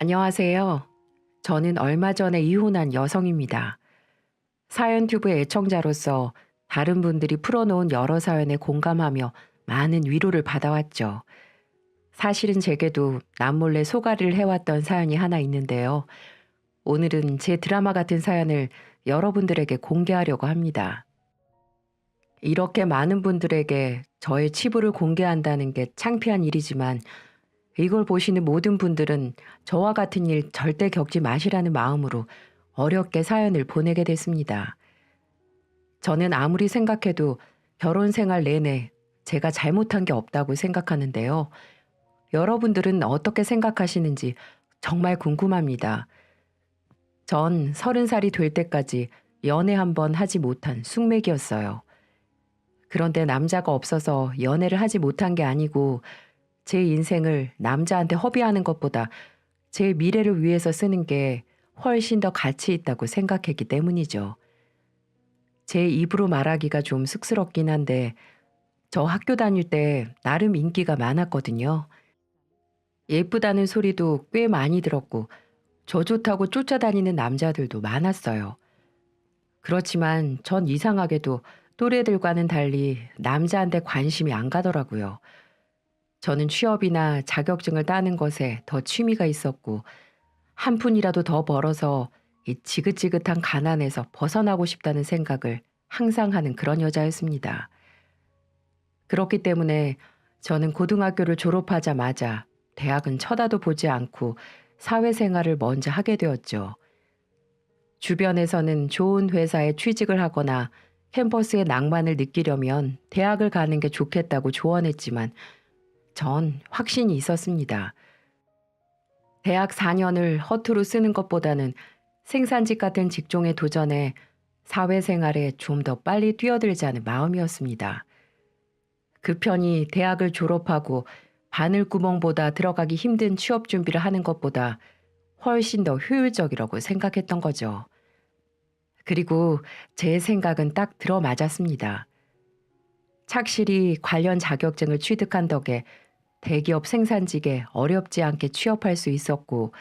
안녕하세요. 저는 얼마 전에 이혼한 여성입니다. 사연 튜브 애청자로서 다른 분들이 풀어놓은 여러 사연에 공감하며 많은 위로를 받아왔죠. 사실은 제게도 남몰래 소가리를 해왔던 사연이 하나 있는데요. 오늘은 제 드라마 같은 사연을 여러분들에게 공개하려고 합니다. 이렇게 많은 분들에게 저의 치부를 공개한다는 게 창피한 일이지만 이걸 보시는 모든 분들은 저와 같은 일 절대 겪지 마시라는 마음으로 어렵게 사연을 보내게 됐습니다. 저는 아무리 생각해도 결혼 생활 내내 제가 잘못한 게 없다고 생각하는데요. 여러분들은 어떻게 생각하시는지 정말 궁금합니다. 전 30살이 될 때까지 연애 한 번 하지 못한 숙맥이었어요. 그런데 남자가 없어서 연애를 하지 못한 게 아니고 제 인생을 남자한테 허비하는 것보다 제 미래를 위해서 쓰는 게 훨씬 더 가치 있다고 생각했기 때문이죠. 제 입으로 말하기가 좀 쑥스럽긴 한데 저 학교 다닐 때 나름 인기가 많았거든요. 예쁘다는 소리도 꽤 많이 들었고 저 좋다고 쫓아다니는 남자들도 많았어요. 그렇지만 전 이상하게도 또래들과는 달리 남자한테 관심이 안 가더라고요. 저는 취업이나 자격증을 따는 것에 더 취미가 있었고 한 푼이라도 더 벌어서 이 지긋지긋한 가난에서 벗어나고 싶다는 생각을 항상 하는 그런 여자였습니다. 그렇기 때문에 저는 고등학교를 졸업하자마자 대학은 쳐다도 보지 않고 사회생활을 먼저 하게 되었죠. 주변에서는 좋은 회사에 취직을 하거나 캠퍼스의 낭만을 느끼려면 대학을 가는 게 좋겠다고 조언했지만 전 확신이 있었습니다. 대학 4년을 허투루 쓰는 것보다는 생산직 같은 직종에 도전해 사회생활에 좀 더 빨리 뛰어들자는 마음이었습니다. 그 편이 대학을 졸업하고 바늘구멍보다 들어가기 힘든 취업 준비를 하는 것보다 훨씬 더 효율적이라고 생각했던 거죠. 그리고 제 생각은 딱 들어맞았습니다. 착실히 관련 자격증을 취득한 덕에 대기업 생산직에 어렵지 않게 취업할 수 있었고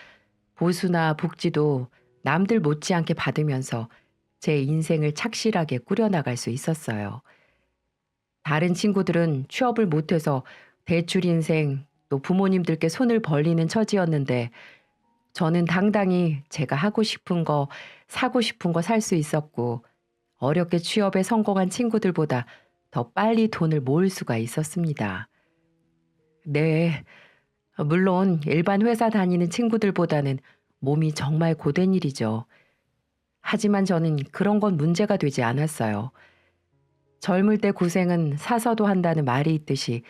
보수나 복지도 남들 못지않게 받으면서 제 인생을 착실하게 꾸려나갈 수 있었어요. 다른 친구들은 취업을 못해서 대출 인생 또 부모님들께 손을 벌리는 처지였는데 저는 당당히 제가 하고 싶은 거, 사고 싶은 거 살 수 있었고 어렵게 취업에 성공한 친구들보다 더 빨리 돈을 모을 수가 있었습니다. 네, 물론 일반 회사 다니는 친구들보다는 몸이 정말 고된 일이죠. 하지만 저는 그런 건 문제가 되지 않았어요. 젊을 때 고생은 사서도 한다는 말이 있듯이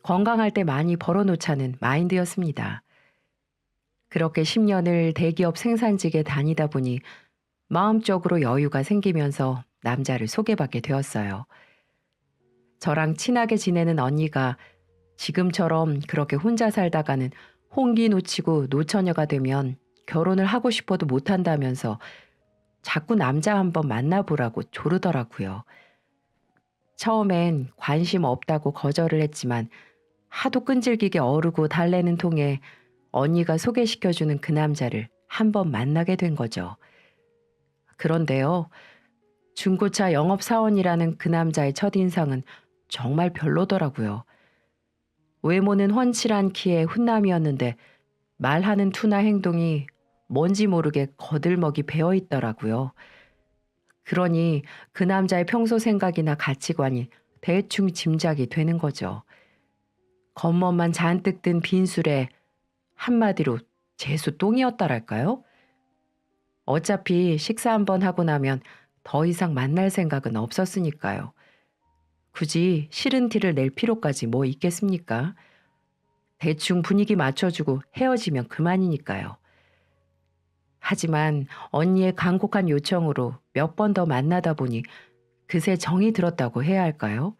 건강할 때 많이 벌어놓자는 마인드였습니다. 그렇게 10년을 대기업 생산직에 다니다 보니 마음적으로 여유가 생기면서 남자를 소개받게 되었어요. 저랑 친하게 지내는 언니가 지금처럼 그렇게 혼자 살다가는 홍기 놓치고 노처녀가 되면 결혼을 하고 싶어도 못한다면서 자꾸 남자 한번 만나보라고 조르더라고요. 처음엔 관심 없다고 거절을 했지만 하도 끈질기게 어르고 달래는 통에 언니가 소개시켜주는 그 남자를 한번 만나게 된 거죠. 그런데요, 중고차 영업사원이라는 그 남자의 첫인상은 정말 별로더라고요. 외모는 훤칠한 키에 훈남이었는데 말하는 투나 행동이 뭔지 모르게 거들먹이 배어 있더라고요. 그러니 그 남자의 평소 생각이나 가치관이 대충 짐작이 되는 거죠. 겉멋만 잔뜩 든 빈술에 한마디로 재수 똥이었다랄까요? 어차피 식사 한번 하고 나면 더 이상 만날 생각은 없었으니까요. 굳이 싫은 티를 낼 필요까지 뭐 있겠습니까? 대충 분위기 맞춰주고 헤어지면 그만이니까요. 하지만 언니의 간곡한 요청으로 몇 번 더 만나다 보니 그새 정이 들었다고 해야 할까요?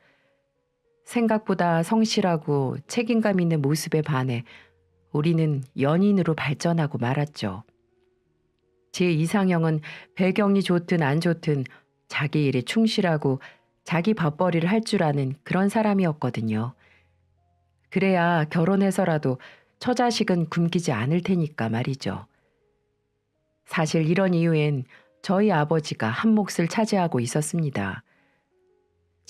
생각보다 성실하고 책임감 있는 모습에 반해 우리는 연인으로 발전하고 말았죠. 제 이상형은 배경이 좋든 안 좋든 자기 일에 충실하고 자기 밥벌이를 할 줄 아는 그런 사람이었거든요. 그래야 결혼해서라도 처자식은 굶기지 않을 테니까 말이죠. 사실 이런 이유엔 저희 아버지가 한 몫을 차지하고 있었습니다.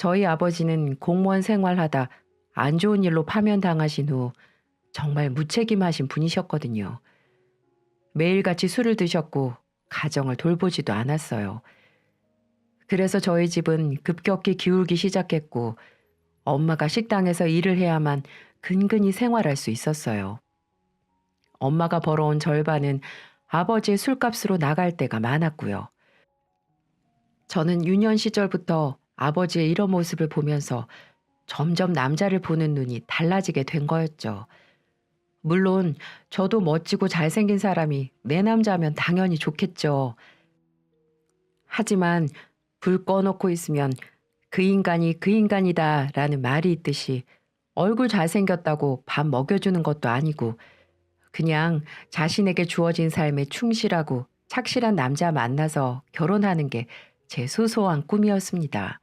저희 아버지는 공무원 생활하다 안 좋은 일로 파면당하신 후 정말 무책임하신 분이셨거든요. 매일같이 술을 드셨고 가정을 돌보지도 않았어요. 그래서 저희 집은 급격히 기울기 시작했고 엄마가 식당에서 일을 해야만 근근히 생활할 수 있었어요. 엄마가 벌어온 절반은 아버지의 술값으로 나갈 때가 많았고요. 저는 유년 시절부터 아버지의 이런 모습을 보면서 점점 남자를 보는 눈이 달라지게 된 거였죠. 물론 저도 멋지고 잘생긴 사람이 내 남자면 당연히 좋겠죠. 하지만 불 꺼놓고 있으면 그 인간이 그 인간이다라는 말이 있듯이 얼굴 잘생겼다고 밥 먹여주는 것도 아니고 그냥 자신에게 주어진 삶에 충실하고 착실한 남자 만나서 결혼하는 게 제 소소한 꿈이었습니다.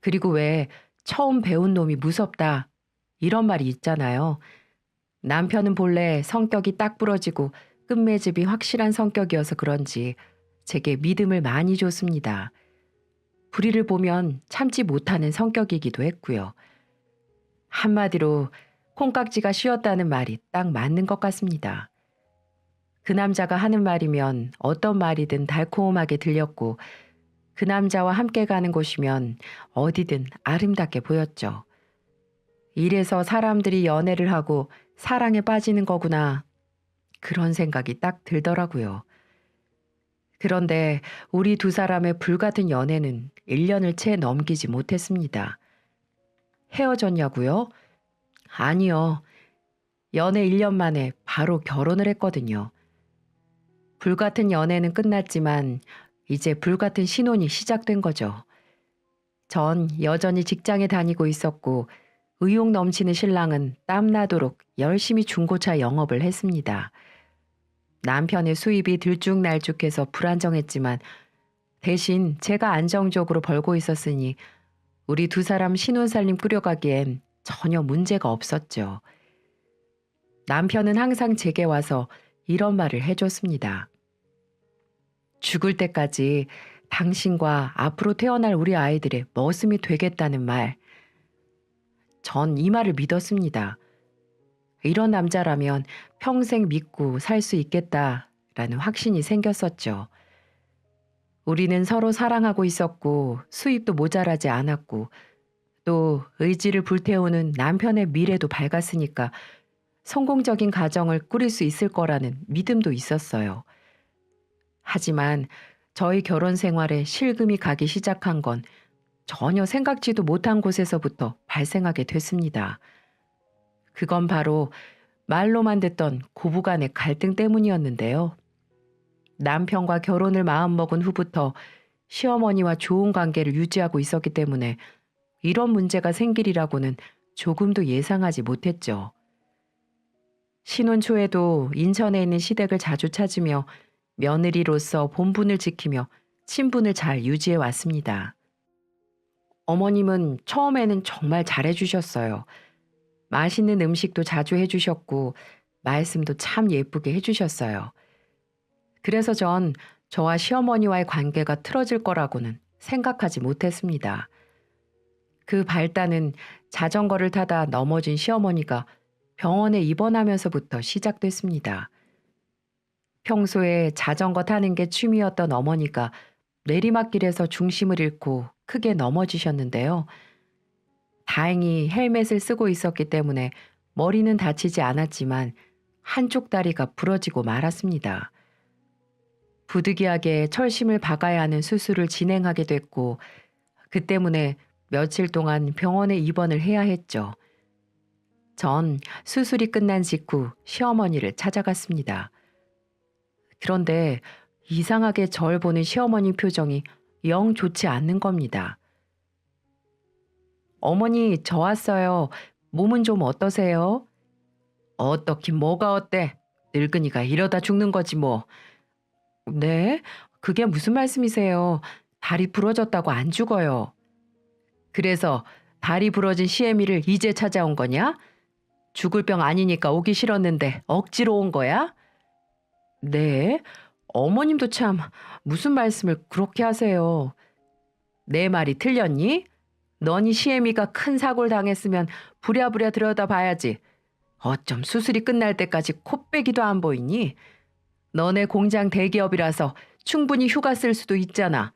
그리고 왜 처음 배운 놈이 무섭다 이런 말이 있잖아요. 남편은 본래 성격이 딱 부러지고 끝맺음이 확실한 성격이어서 그런지 제게 믿음을 많이 줬습니다. 불의를 보면 참지 못하는 성격이기도 했고요. 한마디로 콩깍지가 씌었다는 말이 딱 맞는 것 같습니다. 그 남자가 하는 말이면 어떤 말이든 달콤하게 들렸고 그 남자와 함께 가는 곳이면 어디든 아름답게 보였죠. 이래서 사람들이 연애를 하고 사랑에 빠지는 거구나. 그런 생각이 딱 들더라고요. 그런데 우리 두 사람의 불같은 연애는 1년을 채 넘기지 못했습니다. 헤어졌냐고요? 아니요. 연애 1년 만에 바로 결혼을 했거든요. 불같은 연애는 끝났지만 이제 불같은 신혼이 시작된 거죠. 전 여전히 직장에 다니고 있었고 의욕 넘치는 신랑은 땀나도록 열심히 중고차 영업을 했습니다. 남편의 수입이 들쭉날쭉해서 불안정했지만 대신 제가 안정적으로 벌고 있었으니 우리 두 사람 신혼살림 꾸려가기엔 전혀 문제가 없었죠. 남편은 항상 제게 와서 이런 말을 해줬습니다. 죽을 때까지 당신과 앞으로 태어날 우리 아이들의 머슴이 되겠다는 말. 전 이 말을 믿었습니다. 이런 남자라면 평생 믿고 살 수 있겠다라는 확신이 생겼었죠. 우리는 서로 사랑하고 있었고 수입도 모자라지 않았고 또 의지를 불태우는 남편의 미래도 밝았으니까 성공적인 가정을 꾸릴 수 있을 거라는 믿음도 있었어요. 하지만 저희 결혼 생활에 실금이 가기 시작한 건 전혀 생각지도 못한 곳에서부터 발생하게 됐습니다. 그건 바로 말로만 듣던 고부간의 갈등 때문이었는데요. 남편과 결혼을 마음먹은 후부터 시어머니와 좋은 관계를 유지하고 있었기 때문에 이런 문제가 생기리라고는 조금도 예상하지 못했죠. 신혼 초에도 인천에 있는 시댁을 자주 찾으며 며느리로서 본분을 지키며 친분을 잘 유지해 왔습니다. 어머님은 처음에는 정말 잘해주셨어요. 맛있는 음식도 자주 해주셨고 말씀도 참 예쁘게 해주셨어요. 그래서 전 저와 시어머니와의 관계가 틀어질 거라고는 생각하지 못했습니다. 그 발단은 자전거를 타다 넘어진 시어머니가 병원에 입원하면서부터 시작됐습니다. 평소에 자전거 타는 게 취미였던 어머니가 내리막길에서 중심을 잃고 크게 넘어지셨는데요. 다행히 헬멧을 쓰고 있었기 때문에 머리는 다치지 않았지만 한쪽 다리가 부러지고 말았습니다. 부득이하게 철심을 박아야 하는 수술을 진행하게 됐고 그 때문에 며칠 동안 병원에 입원을 해야 했죠. 전 수술이 끝난 직후 시어머니를 찾아갔습니다. 그런데 이상하게 절 보는 시어머니 표정이 영 좋지 않는 겁니다. 어머니, 저 왔어요. 몸은 좀 어떠세요? 어떻긴 뭐가 어때? 늙은이가 이러다 죽는 거지 뭐. 네? 그게 무슨 말씀이세요? 다리 부러졌다고 안 죽어요. 그래서 다리 부러진 시애미를 이제 찾아온 거냐? 죽을 병 아니니까 오기 싫었는데 억지로 온 거야? 네. 어머님도 참 무슨 말씀을 그렇게 하세요. 내 말이 틀렸니? 너니 시애미가 큰 사고를 당했으면 부랴부랴 들여다봐야지. 어쩜 수술이 끝날 때까지 코빼기도 안 보이니? 너네 공장 대기업이라서 충분히 휴가 쓸 수도 있잖아.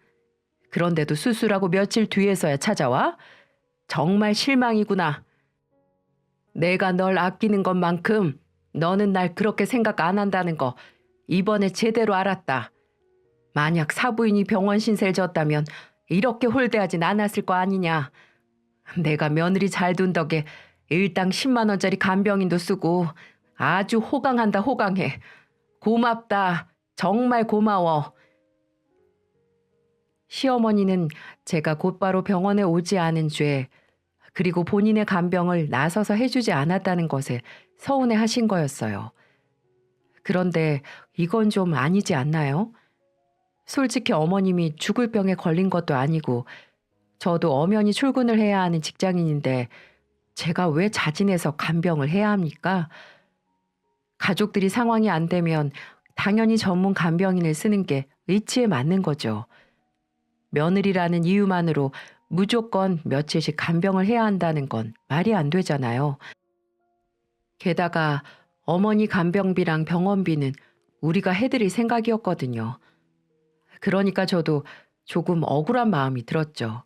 그런데도 수술하고 며칠 뒤에서야 찾아와? 정말 실망이구나. 내가 널 아끼는 것만큼 너는 날 그렇게 생각 안 한다는 거 이번에 제대로 알았다. 만약 사부인이 병원 신세를 졌다면 이렇게 홀대하진 않았을 거 아니냐. 내가 며느리 잘 둔 덕에 일당 10만 원짜리 간병인도 쓰고 아주 호강한다 호강해. 고맙다. 정말 고마워. 시어머니는 제가 곧바로 병원에 오지 않은 죄, 그리고 본인의 간병을 나서서 해주지 않았다는 것에 서운해 하신 거였어요. 그런데 이건 좀 아니지 않나요? 솔직히 어머님이 죽을 병에 걸린 것도 아니고 저도 엄연히 출근을 해야 하는 직장인인데 제가 왜 자진해서 간병을 해야 합니까? 가족들이 상황이 안 되면 당연히 전문 간병인을 쓰는 게 의치에 맞는 거죠. 며느리라는 이유만으로 무조건 며칠씩 간병을 해야 한다는 건 말이 안 되잖아요. 게다가 어머니 간병비랑 병원비는 우리가 해드릴 생각이었거든요. 그러니까 저도 조금 억울한 마음이 들었죠.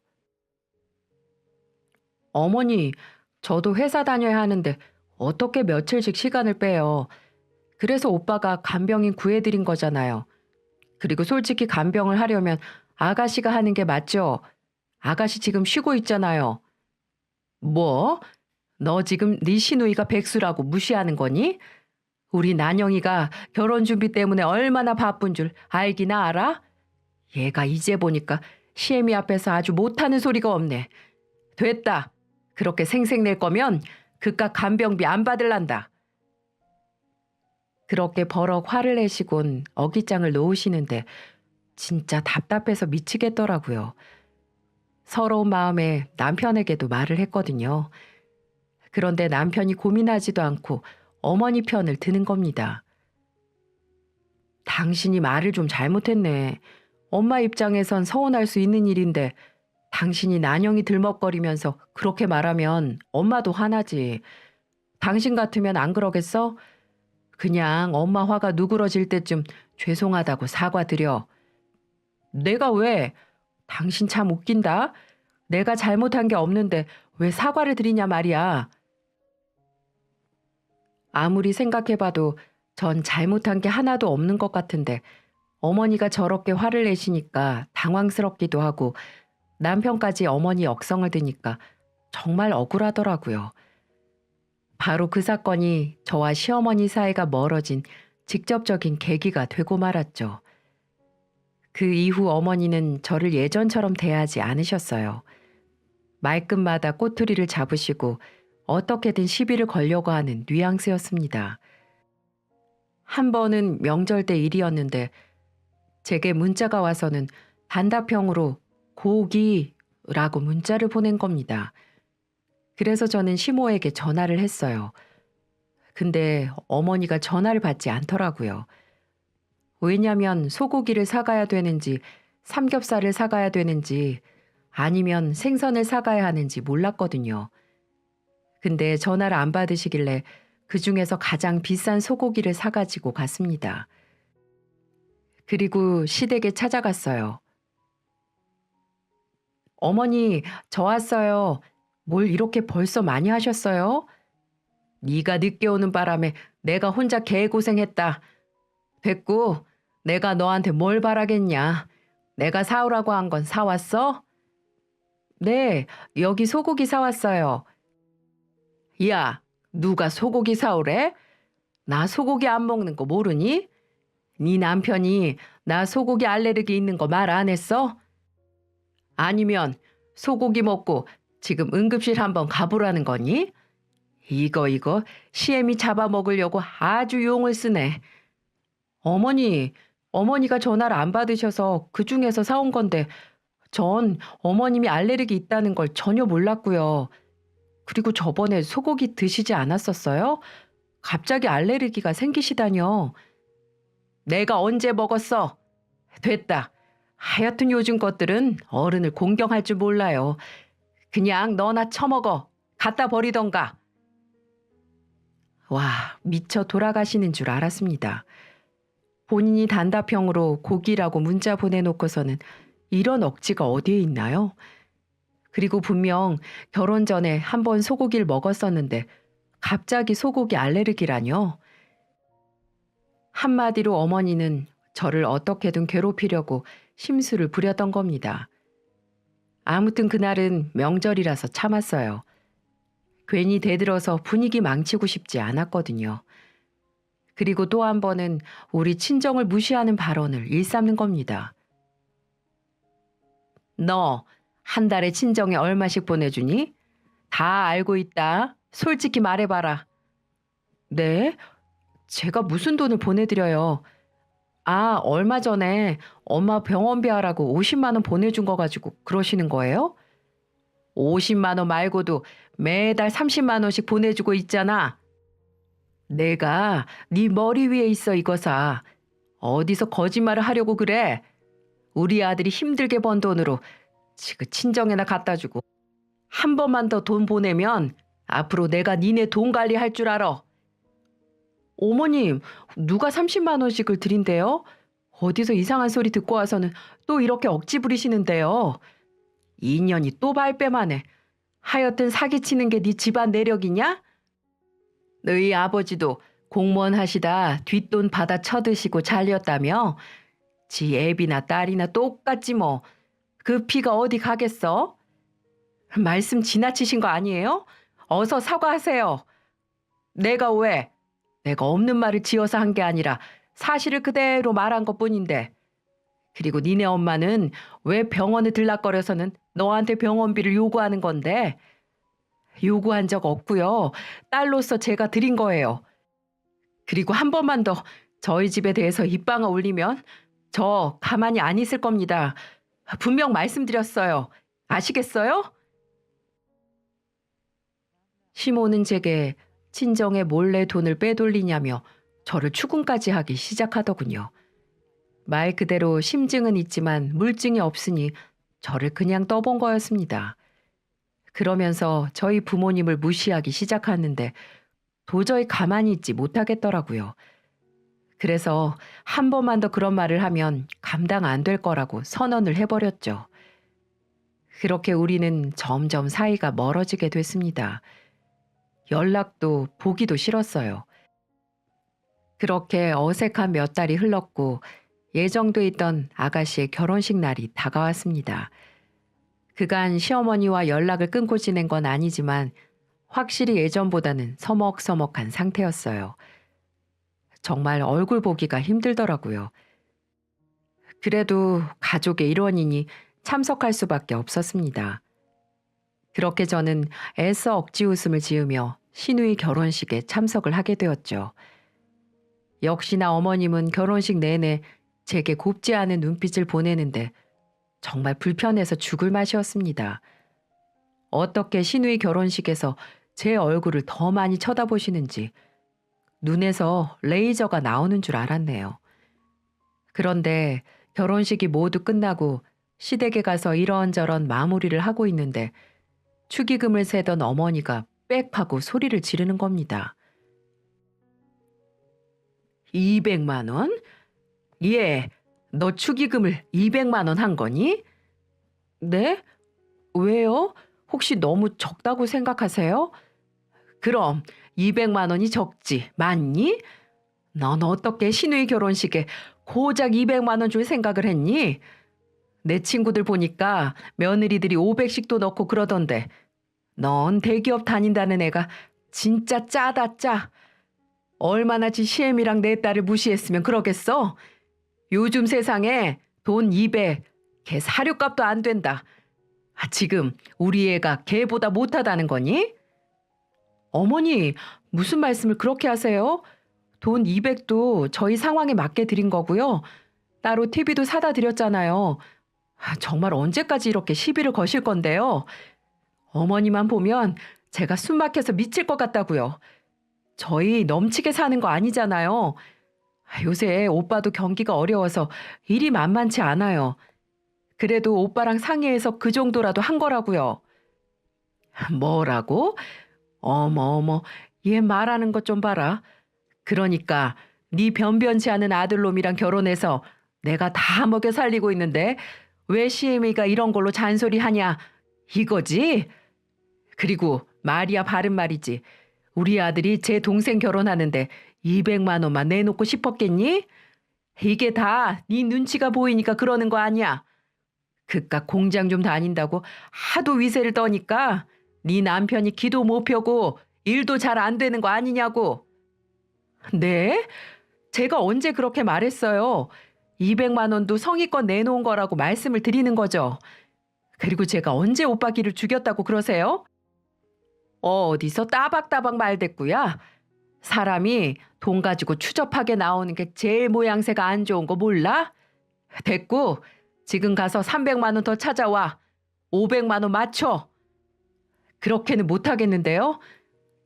어머니, 저도 회사 다녀야 하는데 어떻게 며칠씩 시간을 빼요. 그래서 오빠가 간병인 구해드린 거잖아요. 그리고 솔직히 간병을 하려면 아가씨가 하는 게 맞죠? 아가씨 지금 쉬고 있잖아요. 뭐? 너 지금 네 시누이가 백수라고 무시하는 거니? 우리 난영이가 결혼 준비 때문에 얼마나 바쁜 줄 알기나 알아? 얘가 이제 보니까 시애미 앞에서 아주 못하는 소리가 없네. 됐다. 그렇게 생색낼 거면 그깟 간병비 안 받을란다. 그렇게 버럭 화를 내시곤 어깃장을 놓으시는데 진짜 답답해서 미치겠더라고요. 서러운 마음에 남편에게도 말을 했거든요. 그런데 남편이 고민하지도 않고 어머니 편을 드는 겁니다. 당신이 말을 좀 잘못했네. 엄마 입장에선 서운할 수 있는 일인데 당신이 난영이 들먹거리면서 그렇게 말하면 엄마도 화나지. 당신 같으면 안 그러겠어? 그냥 엄마 화가 누그러질 때쯤 죄송하다고 사과드려. 내가 왜? 당신 참 웃긴다. 내가 잘못한 게 없는데 왜 사과를 드리냐 말이야. 아무리 생각해봐도 전 잘못한 게 하나도 없는 것 같은데 어머니가 저렇게 화를 내시니까 당황스럽기도 하고 남편까지 어머니 역성을 드니까 정말 억울하더라고요. 바로 그 사건이 저와 시어머니 사이가 멀어진 직접적인 계기가 되고 말았죠. 그 이후 어머니는 저를 예전처럼 대하지 않으셨어요. 말끝마다 꼬투리를 잡으시고 어떻게든 시비를 걸려고 하는 뉘앙스였습니다. 한 번은 명절 때 일이었는데 제게 문자가 와서는 단답형으로 고기라고 문자를 보낸 겁니다. 그래서 저는 시모에게 전화를 했어요. 근데 어머니가 전화를 받지 않더라고요. 왜냐면 소고기를 사가야 되는지 삼겹살을 사가야 되는지 아니면 생선을 사가야 하는지 몰랐거든요. 근데 전화를 안 받으시길래 그중에서 가장 비싼 소고기를 사가지고 갔습니다. 그리고 시댁에 찾아갔어요. 어머니, 저 왔어요. 뭘 이렇게 벌써 많이 하셨어요? 네가 늦게 오는 바람에 내가 혼자 개고생했다. 됐고, 내가 너한테 뭘 바라겠냐. 내가 사오라고 한 건 사왔어? 네, 여기 소고기 사왔어요. 야, 누가 소고기 사오래? 나 소고기 안 먹는 거 모르니? 네 남편이 나 소고기 알레르기 있는 거 말 안 했어? 아니면 소고기 먹고 지금 응급실 한번 가보라는 거니? 이거 시애미 잡아먹으려고 아주 용을 쓰네. 어머니가 전화를 안 받으셔서 그중에서 사온 건데 전 어머님이 알레르기 있다는 걸 전혀 몰랐고요. 그리고 저번에 소고기 드시지 않았었어요? 갑자기 알레르기가 생기시다뇨. 내가 언제 먹었어? 됐다. 하여튼 요즘 것들은 어른을 공경할 줄 몰라요. 그냥 너나 처먹어. 갖다 버리던가. 와, 미쳐 돌아가시는 줄 알았습니다. 본인이 단답형으로 고기라고 문자 보내놓고서는 이런 억지가 어디에 있나요? 그리고 분명 결혼 전에 한 번 소고기를 먹었었는데 갑자기 소고기 알레르기라뇨. 한마디로 어머니는 저를 어떻게든 괴롭히려고 심술을 부렸던 겁니다. 아무튼 그날은 명절이라서 참았어요. 괜히 대들어서 분위기 망치고 싶지 않았거든요. 그리고 또 한 번은 우리 친정을 무시하는 발언을 일삼는 겁니다. 너 한 달에 친정에 얼마씩 보내주니? 다 알고 있다. 솔직히 말해봐라. 네? 제가 무슨 돈을 보내드려요? 아, 얼마 전에 엄마 병원비 하라고 50만 원 보내준 거 가지고 그러시는 거예요? 50만 원 말고도 매달 30만 원씩 보내주고 있잖아. 내가 네 머리 위에 있어 이거사. 어디서 거짓말을 하려고 그래? 우리 아들이 힘들게 번 돈으로 지금 친정에나 갖다 주고 한 번만 더 돈 보내면 앞으로 내가 니네 돈 관리할 줄 알아. 어머님, 누가 30만 원씩을 드린대요? 어디서 이상한 소리 듣고 와서는 또 이렇게 억지 부리시는데요. 인연이 또 발뺌하네. 하여튼 사기치는 게 네 집안 내력이냐? 너희 아버지도 공무원 하시다 뒷돈 받아 쳐드시고 잘렸다며? 지 애비나 딸이나 똑같지 뭐. 그 피가 어디 가겠어? 말씀 지나치신 거 아니에요? 어서 사과하세요. 내가 왜? 내가 없는 말을 지어서 한 게 아니라 사실을 그대로 말한 것뿐인데. 그리고 니네 엄마는 왜 병원에 들락거려서는 너한테 병원비를 요구하는 건데? 요구한 적 없고요. 딸로서 제가 드린 거예요. 그리고 한 번만 더 저희 집에 대해서 입방아 올리면 저 가만히 안 있을 겁니다. 분명 말씀드렸어요. 아시겠어요? 시모는 제게 친정에 몰래 돈을 빼돌리냐며 저를 추궁까지 하기 시작하더군요. 말 그대로 심증은 있지만 물증이 없으니 저를 그냥 떠본 거였습니다. 그러면서 저희 부모님을 무시하기 시작하는데 도저히 가만히 있지 못하겠더라고요. 그래서 한 번만 더 그런 말을 하면 감당 안 될 거라고 선언을 해버렸죠. 그렇게 우리는 점점 사이가 멀어지게 됐습니다. 연락도 보기도 싫었어요. 그렇게 어색한 몇 달이 흘렀고 예정돼 있던 아가씨의 결혼식 날이 다가왔습니다. 그간 시어머니와 연락을 끊고 지낸 건 아니지만 확실히 예전보다는 서먹서먹한 상태였어요. 정말 얼굴 보기가 힘들더라고요. 그래도 가족의 일원이니 참석할 수밖에 없었습니다. 그렇게 저는 애써 억지 웃음을 지으며 시누이 결혼식에 참석을 하게 되었죠. 역시나 어머님은 결혼식 내내 제게 곱지 않은 눈빛을 보내는데 정말 불편해서 죽을 맛이었습니다. 어떻게 시누이 결혼식에서 제 얼굴을 더 많이 쳐다보시는지 눈에서 레이저가 나오는 줄 알았네요. 그런데 결혼식이 모두 끝나고 시댁에 가서 이런저런 마무리를 하고 있는데 축의금을 세던 어머니가 빽 하고 소리를 지르는 겁니다. 200만 원? 예, 너 축의금을 200만 원 한 거니? 네? 왜요? 혹시 너무 적다고 생각하세요? 그럼 200만 원이 적지, 맞니? 넌 어떻게 시누이 결혼식에 고작 200만 원 줄 생각을 했니? 내 친구들 보니까 며느리들이 500씩도 넣고 그러던데 넌 대기업 다닌다는 애가 진짜 짜다 짜. 얼마나 지 시엠이랑 내 딸을 무시했으면 그러겠어? 요즘 세상에 돈 200, 걔 사료값도 안 된다. 지금 우리 애가 걔보다 못하다는 거니? 어머니, 무슨 말씀을 그렇게 하세요? 돈 200도 저희 상황에 맞게 드린 거고요. 따로 TV도 사다 드렸잖아요. 정말 언제까지 이렇게 시비를 거실 건데요? 어머니만 보면 제가 숨 막혀서 미칠 것 같다고요. 저희 넘치게 사는 거 아니잖아요. 요새 오빠도 경기가 어려워서 일이 만만치 않아요. 그래도 오빠랑 상의해서 그 정도라도 한 거라고요. 뭐라고? 어머 어머, 얘 말하는 것 좀 봐라. 그러니까 네 변변치 않은 아들놈이랑 결혼해서 내가 다 먹여 살리고 있는데 왜 시애미가 이런 걸로 잔소리하냐 이거지? 그리고 말이야 바른 말이지. 우리 아들이 제 동생 결혼하는데 200만 원만 내놓고 싶었겠니? 이게 다 네 눈치가 보이니까 그러는 거 아니야. 그깟 공장 좀 다닌다고 하도 위세를 떠니까 네 남편이 기도 못 펴고 일도 잘 안 되는 거 아니냐고. 네? 제가 언제 그렇게 말했어요? 200만 원도 성의껏 내놓은 거라고 말씀을 드리는 거죠. 그리고 제가 언제 오빠 길을 죽였다고 그러세요? 어디서 따박따박 말댔구야. 사람이 돈 가지고 추접하게 나오는 게 제일 모양새가 안 좋은 거 몰라? 됐고, 지금 가서 300만 원 더 찾아와. 500만 원 맞춰. 그렇게는 못 하겠는데요.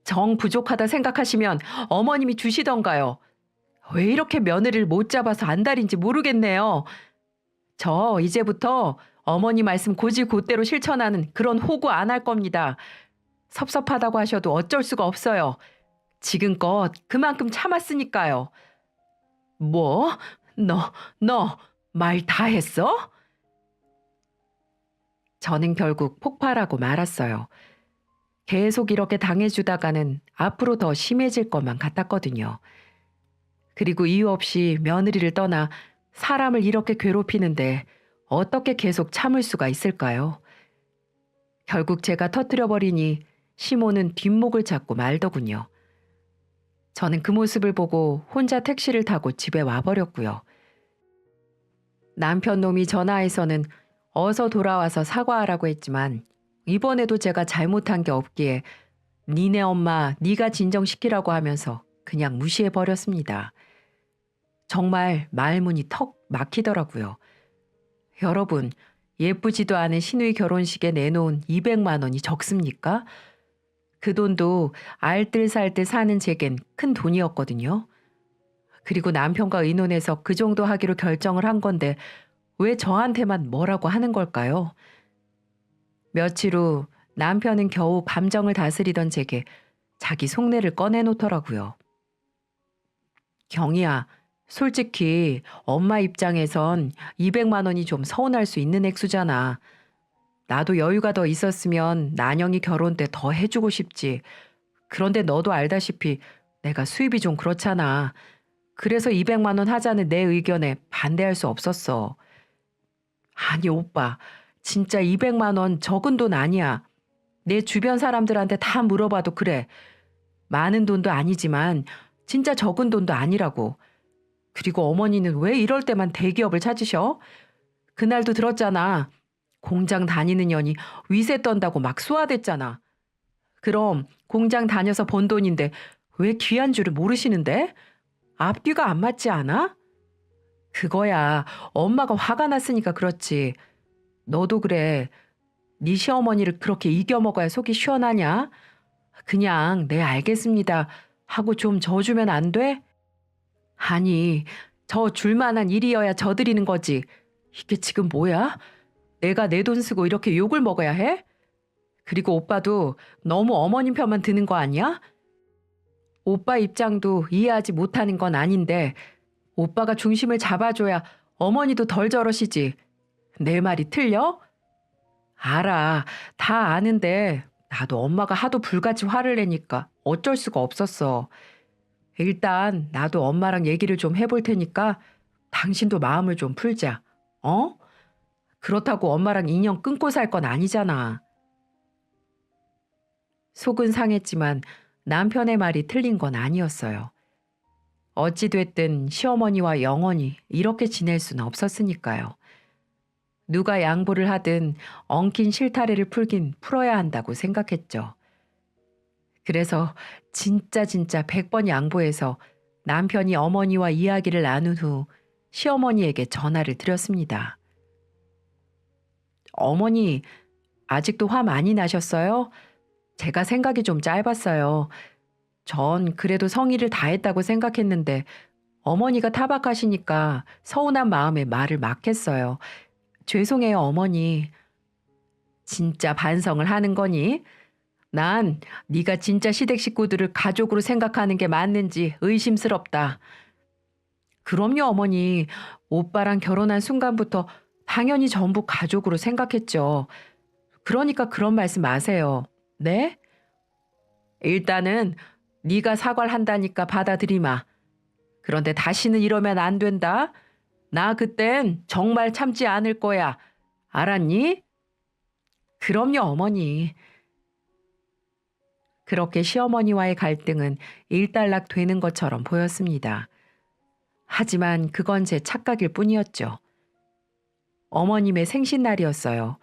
정 부족하다 생각하시면 어머님이 주시던가요. 왜 이렇게 며느리를 못 잡아서 안달인지 모르겠네요. 저 이제부터 어머니 말씀 곧이곧대로 실천하는 그런 호구 안 할 겁니다. 섭섭하다고 하셔도 어쩔 수가 없어요. 지금껏 그만큼 참았으니까요. 뭐? 너 말 다 했어? 저는 결국 폭발하고 말았어요. 계속 이렇게 당해주다가는 앞으로 더 심해질 것만 같았거든요. 그리고 이유 없이 며느리를 떠나 사람을 이렇게 괴롭히는데 어떻게 계속 참을 수가 있을까요? 결국 제가 터뜨려버리니 시모는 뒷목을 잡고 말더군요. 저는 그 모습을 보고 혼자 택시를 타고 집에 와버렸고요. 남편 놈이 전화해서는 어서 돌아와서 사과하라고 했지만 이번에도 제가 잘못한 게 없기에 니네 엄마 네가 진정시키라고 하면서 그냥 무시해버렸습니다. 정말 말문이 턱 막히더라고요. 여러분, 예쁘지도 않은 시누이 결혼식에 내놓은 200만 원이 적습니까? 그 돈도 알뜰살뜰 사는 제겐 큰 돈이었거든요. 그리고 남편과 의논해서 그 정도 하기로 결정을 한 건데 왜 저한테만 뭐라고 하는 걸까요? 며칠 후 남편은 겨우 감정을 다스리던 제게 자기 속내를 꺼내놓더라고요. 경희야, 솔직히 엄마 입장에선 200만 원이 좀 서운할 수 있는 액수잖아. 나도 여유가 더 있었으면 난영이 결혼 때 더 해주고 싶지. 그런데 너도 알다시피 내가 수입이 좀 그렇잖아. 그래서 200만 원 하자는 내 의견에 반대할 수 없었어. 아니 오빠, 진짜 200만 원 적은 돈 아니야. 내 주변 사람들한테 다 물어봐도 그래. 많은 돈도 아니지만 진짜 적은 돈도 아니라고. 그리고 어머니는 왜 이럴 때만 대기업을 찾으셔? 그날도 들었잖아. 공장 다니는 년이 위세 떤다고 막 쏘아댔잖아. 그럼 공장 다녀서 번 돈인데 왜 귀한 줄을 모르시는데? 앞뒤가 안 맞지 않아? 그거야 엄마가 화가 났으니까 그렇지. 너도 그래. 네 시어머니를 그렇게 이겨먹어야 속이 시원하냐? 그냥 네 알겠습니다 하고 좀 져주면 안 돼? 아니 저 줄만한 일이어야 져드리는 거지. 이게 지금 뭐야? 내가 내 돈 쓰고 이렇게 욕을 먹어야 해? 그리고 오빠도 너무 어머님 편만 드는 거 아니야? 오빠 입장도 이해하지 못하는 건 아닌데 오빠가 중심을 잡아줘야 어머니도 덜 저러시지. 내 말이 틀려? 알아. 다 아는데 나도 엄마가 하도 불같이 화를 내니까 어쩔 수가 없었어. 일단 나도 엄마랑 얘기를 좀 해볼 테니까 당신도 마음을 좀 풀자. 어? 그렇다고 엄마랑 인연 끊고 살 건 아니잖아. 속은 상했지만 남편의 말이 틀린 건 아니었어요. 어찌됐든 시어머니와 영원히 이렇게 지낼 수는 없었으니까요. 누가 양보를 하든 엉킨 실타래를 풀긴 풀어야 한다고 생각했죠. 그래서 진짜 100번 양보해서 남편이 어머니와 이야기를 나눈 후 시어머니에게 전화를 드렸습니다. 어머니, 아직도 화 많이 나셨어요? 제가 생각이 좀 짧았어요. 전 그래도 성의를 다했다고 생각했는데 어머니가 타박하시니까 서운한 마음에 말을 막 했어요. 죄송해요, 어머니. 진짜 반성을 하는 거니? 난 네가 진짜 시댁 식구들을 가족으로 생각하는 게 맞는지 의심스럽다. 그럼요, 어머니. 오빠랑 결혼한 순간부터 당연히 전부 가족으로 생각했죠. 그러니까 그런 말씀 마세요. 네? 일단은 네가 사과를 한다니까 받아들이마. 그런데 다시는 이러면 안 된다. 나 그땐 정말 참지 않을 거야. 알았니? 그럼요, 어머니. 그렇게 시어머니와의 갈등은 일단락 되는 것처럼 보였습니다. 하지만 그건 제 착각일 뿐이었죠. 어머님의 생신날이었어요.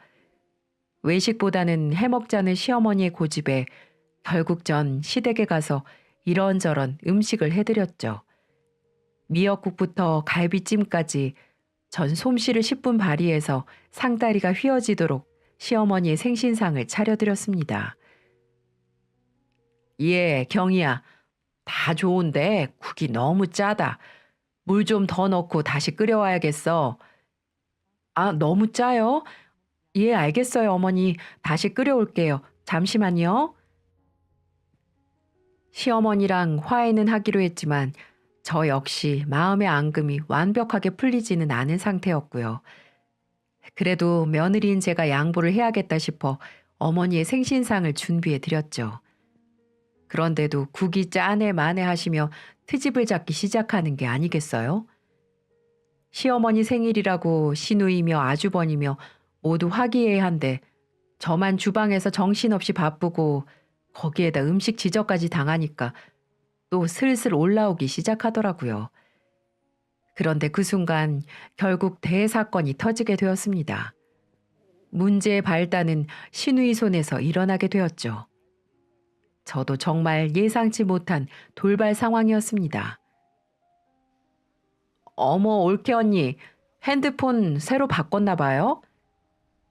외식보다는 해먹자는 시어머니의 고집에 결국 전 시댁에 가서 이런저런 음식을 해드렸죠. 미역국부터 갈비찜까지 전 솜씨를 10분 발휘해서 상다리가 휘어지도록 시어머니의 생신상을 차려드렸습니다. 예, 경이야. 다 좋은데 국이 너무 짜다. 물 좀 더 넣고 다시 끓여와야겠어. 아, 너무 짜요? 예, 알겠어요, 어머니. 다시 끓여올게요. 잠시만요. 시어머니랑 화해는 하기로 했지만 저 역시 마음의 앙금이 완벽하게 풀리지는 않은 상태였고요. 그래도 며느리인 제가 양보를 해야겠다 싶어 어머니의 생신상을 준비해 드렸죠. 그런데도 국이 짜네 마네 하시며 트집을 잡기 시작하는 게 아니겠어요? 시어머니 생일이라고 시누이며 아주버니며 모두 화기애애한데 저만 주방에서 정신없이 바쁘고 거기에다 음식 지적까지 당하니까 또 슬슬 올라오기 시작하더라고요. 그런데 그 순간 결국 대사건이 터지게 되었습니다. 문제의 발단은 시누이 손에서 일어나게 되었죠. 저도 정말 예상치 못한 돌발 상황이었습니다. 어머, 올케 언니, 핸드폰 새로 바꿨나 봐요?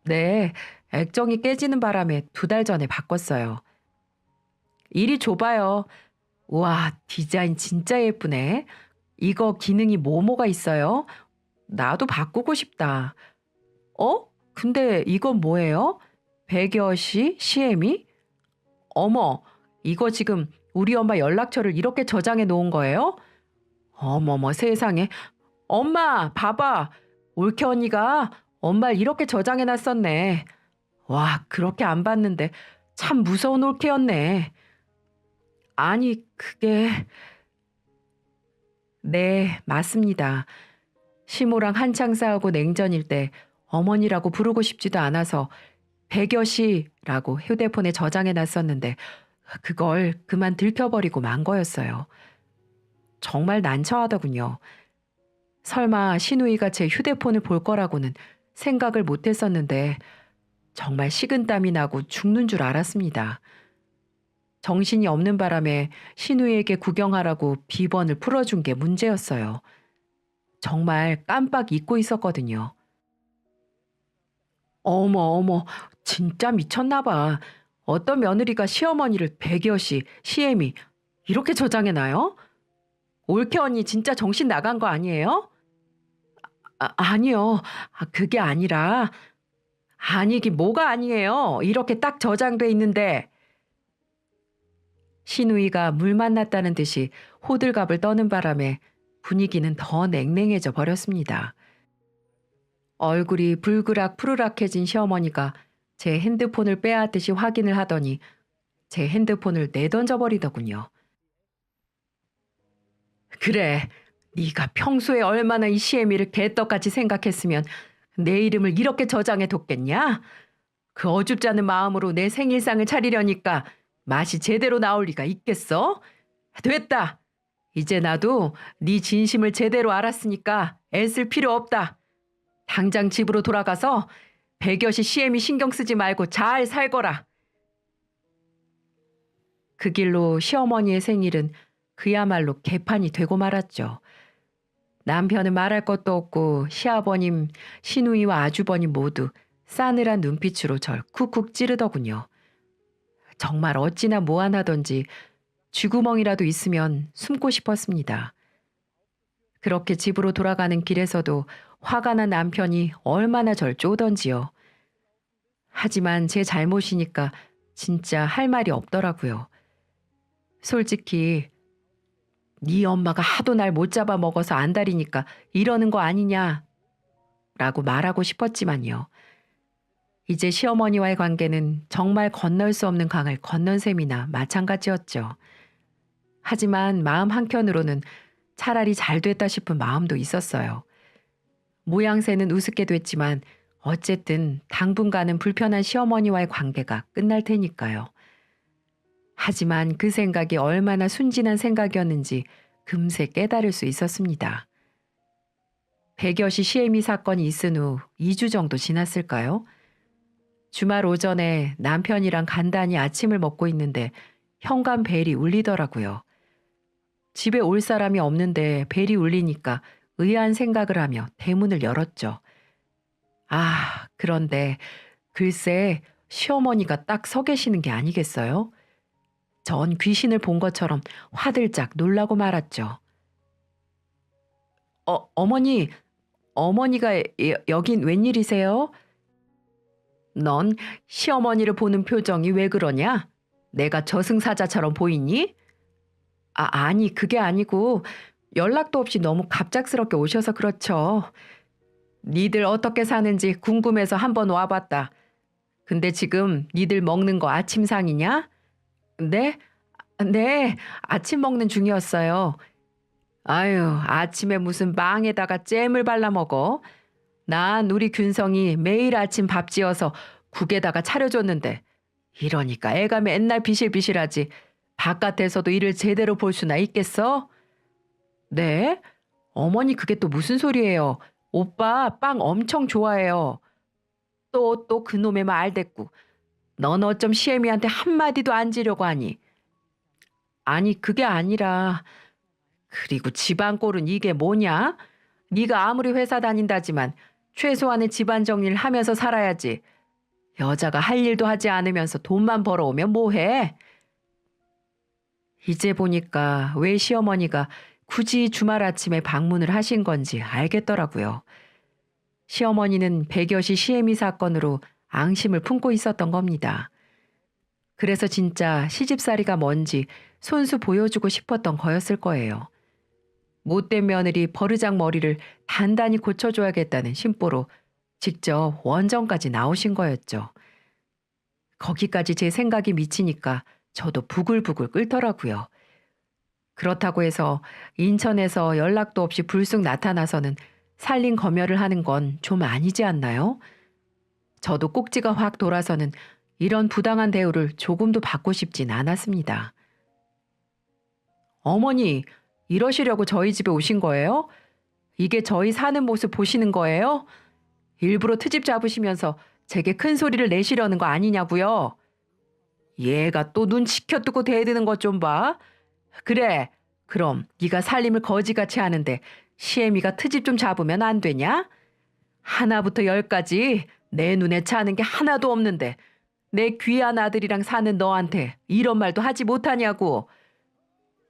네, 액정이 깨지는 바람에 2달 전에 바꿨어요. 이리 줘봐요. 와, 디자인 진짜 예쁘네. 이거 기능이 뭐뭐가 있어요? 나도 바꾸고 싶다. 어? 근데 이건 뭐예요? 배겨시 CM이? 어머, 이거 지금 우리 엄마 연락처를 이렇게 저장해 놓은 거예요? 어머머 세상에. 엄마, 봐봐. 올케 언니가 엄마를 이렇게 저장해 놨었네. 와, 그렇게 안 봤는데 참 무서운 올케였네. 아니, 그게... 네, 맞습니다. 시모랑 한창 싸우고 냉전일 때 어머니라고 부르고 싶지도 않아서 백여시라고 휴대폰에 저장해 놨었는데 그걸 그만 들켜버리고 만 거였어요. 정말 난처하더군요. 설마 시누이가 제 휴대폰을 볼 거라고는 생각을 못 했었는데 정말 식은땀이 나고 죽는 줄 알았습니다. 정신이 없는 바람에 시누이에게 구경하라고 비번을 풀어준 게 문제였어요. 정말 깜빡 잊고 있었거든요. 어머, 어머, 진짜 미쳤나 봐. 어떤 며느리가 시어머니를 백여시, 시애미 이렇게 저장해놔요? 올케 언니 진짜 정신 나간 거 아니에요? 아니요. 그게 아니라 아니긴 뭐가 아니에요. 이렇게 딱 저장돼 있는데 시누이가 물 만났다는 듯이 호들갑을 떠는 바람에 분위기는 더 냉랭해져 버렸습니다. 얼굴이 불그락 푸르락해진 시어머니가 제 핸드폰을 빼앗듯이 확인을 하더니 제 핸드폰을 내던져 버리더군요. 그래, 네가 평소에 얼마나 이 시애미를 개떡같이 생각했으면 내 이름을 이렇게 저장해 뒀겠냐? 그 어줍지 않은 마음으로 내 생일상을 차리려니까 맛이 제대로 나올 리가 있겠어? 됐다. 이제 나도 네 진심을 제대로 알았으니까 애쓸 필요 없다. 당장 집으로 돌아가서 백여시 시애미 신경 쓰지 말고 잘 살거라. 그 길로 시어머니의 생일은 그야말로 개판이 되고 말았죠. 남편은 말할 것도 없고 시아버님, 시누이와 아주버님 모두 싸늘한 눈빛으로 절 쿡쿡 찌르더군요. 정말 어찌나 무안하던지 쥐구멍이라도 있으면 숨고 싶었습니다. 그렇게 집으로 돌아가는 길에서도 화가 난 남편이 얼마나 절 쪼던지요. 하지만 제 잘못이니까 진짜 할 말이 없더라고요. 솔직히 네 엄마가 하도 날 못 잡아 먹어서 안달이니까 이러는 거 아니냐 라고 말하고 싶었지만요. 이제 시어머니와의 관계는 정말 건널 수 없는 강을 건넌 셈이나 마찬가지였죠. 하지만 마음 한켠으로는 차라리 잘 됐다 싶은 마음도 있었어요. 모양새는 우습게 됐지만 어쨌든 당분간은 불편한 시어머니와의 관계가 끝날 테니까요. 하지만 그 생각이 얼마나 순진한 생각이었는지 금세 깨달을 수 있었습니다. 백여시 시애미 사건이 있은 후 2주 정도 지났을까요? 주말 오전에 남편이랑 간단히 아침을 먹고 있는데 현관 벨이 울리더라고요. 집에 올 사람이 없는데 벨이 울리니까 의아한 생각을 하며 대문을 열었죠. 아, 그런데 글쎄 시어머니가 딱 서 계시는 게 아니겠어요? 전 귀신을 본 것처럼 화들짝 놀라고 말았죠. 어머니, 어머니가 여긴 웬일이세요? 넌 시어머니를 보는 표정이 왜 그러냐? 내가 저승사자처럼 보이니? 아니, 그게 아니고 연락도 없이 너무 갑작스럽게 오셔서 그렇죠. 니들 어떻게 사는지 궁금해서 한번 와봤다. 근데 지금 니들 먹는 거 아침상이냐? 네? 네, 아침 먹는 중이었어요. 아유, 아침에 무슨 빵에다가 잼을 발라 먹어? 난 우리 균성이 매일 아침 밥 지어서 국에다가 차려줬는데 이러니까 애가 맨날 비실비실하지. 바깥에서도 일을 제대로 볼 수나 있겠어? 네? 어머니 그게 또 무슨 소리예요? 오빠 빵 엄청 좋아해요. 또 그놈의 말대꾸. 넌 어쩜 시애미한테 한마디도 안 지려고 하니? 아니 그게 아니라 그리고 집안 꼴은 이게 뭐냐? 네가 아무리 회사 다닌다지만 최소한의 집안 정리를 하면서 살아야지. 여자가 할 일도 하지 않으면서 돈만 벌어오면 뭐해? 이제 보니까 왜 시어머니가 굳이 주말 아침에 방문을 하신 건지 알겠더라고요. 시어머니는 백여시 시애미 사건으로 앙심을 품고 있었던 겁니다. 그래서 진짜 시집살이가 뭔지 손수 보여주고 싶었던 거였을 거예요. 못된 며느리 버르장 머리를 단단히 고쳐줘야겠다는 심보로 직접 원정까지 나오신 거였죠. 거기까지 제 생각이 미치니까 저도 부글부글 끓더라고요. 그렇다고 해서 인천에서 연락도 없이 불쑥 나타나서는 살림 검열을 하는 건 좀 아니지 않나요? 저도 꼭지가 확 돌아서는 이런 부당한 대우를 조금도 받고 싶진 않았습니다. 어머니, 이러시려고 저희 집에 오신 거예요? 이게 저희 사는 모습 보시는 거예요? 일부러 트집 잡으시면서 제게 큰 소리를 내시려는 거 아니냐고요? 얘가 또 눈 치켜뜨고 대드는 것 좀 봐. 그래, 그럼 네가 살림을 거지같이 하는데 시애미가 트집 좀 잡으면 안 되냐? 하나부터 열까지 내 눈에 차는 게 하나도 없는데 내 귀한 아들이랑 사는 너한테 이런 말도 하지 못하냐고.